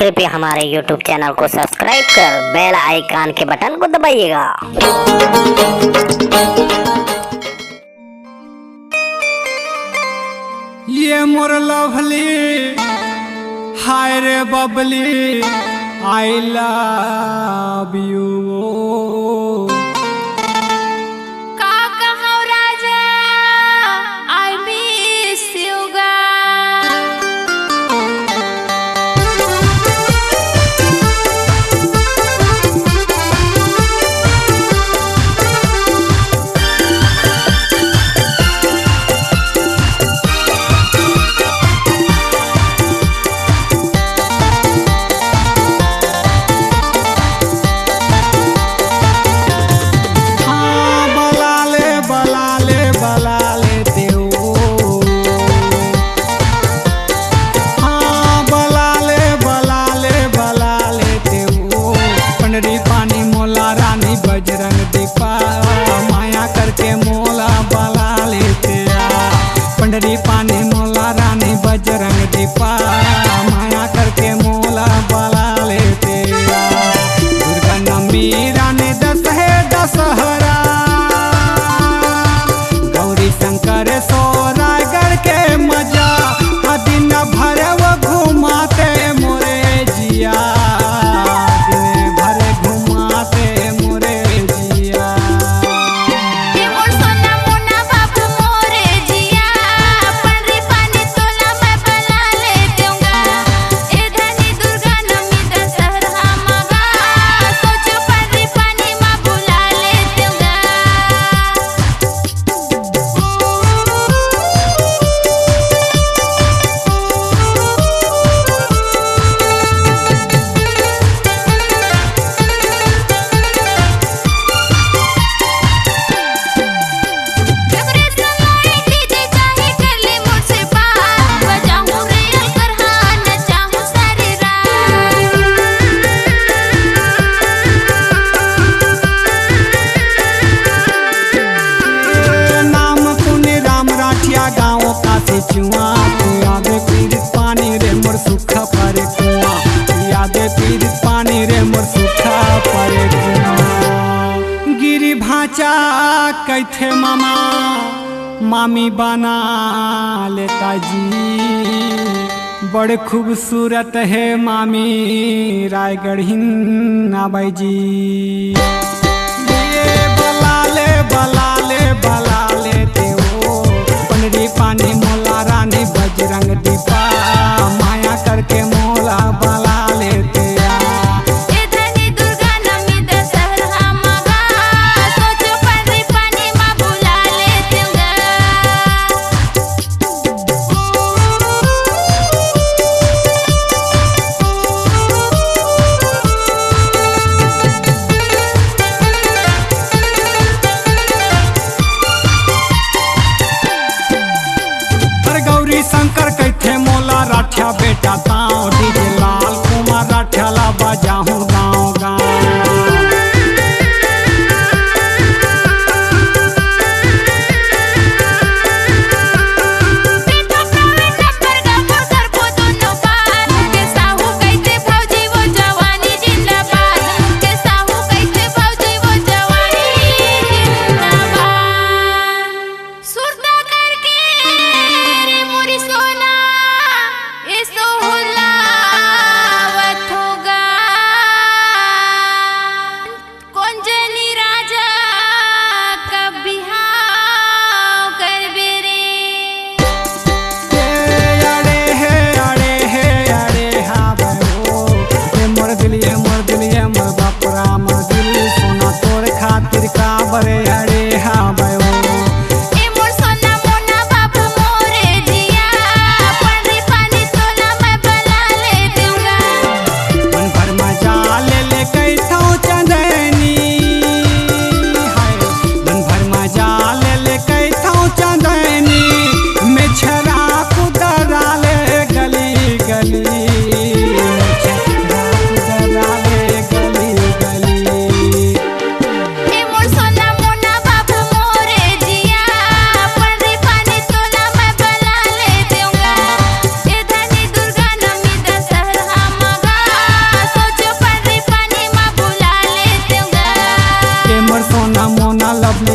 कृपया हमारे YouTube channel को सब्सक्राइब कर बेल आइकन के बटन को दबाइएगा। ये मोर लवली हाय रे Babli I love you. Bajrang दीपा माया करके मोला बला लेते पंडरी पानी मोला रानी बजरंग दीपा माया करके मोला बला लेते दुर्गा नमी रानी दशहरा गौरी शंकर सो रायगढ़ के मजा दिन भर वो घुमाते मोरे जिया चुआ यादे पीर पानी रे मोर सुखा परे कुआ यादे पीर पानी रे मोर सुखा परे कुआ गिरी भाचा कैथे मामा मामी बना लेता जी बड़ खूबसूरत है मामी रायगढ़ हिन्ना जी बला ले पंडरी पानी मोला रानी बजरंग दीपा माया करके मोला बला लेते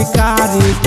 भिकारी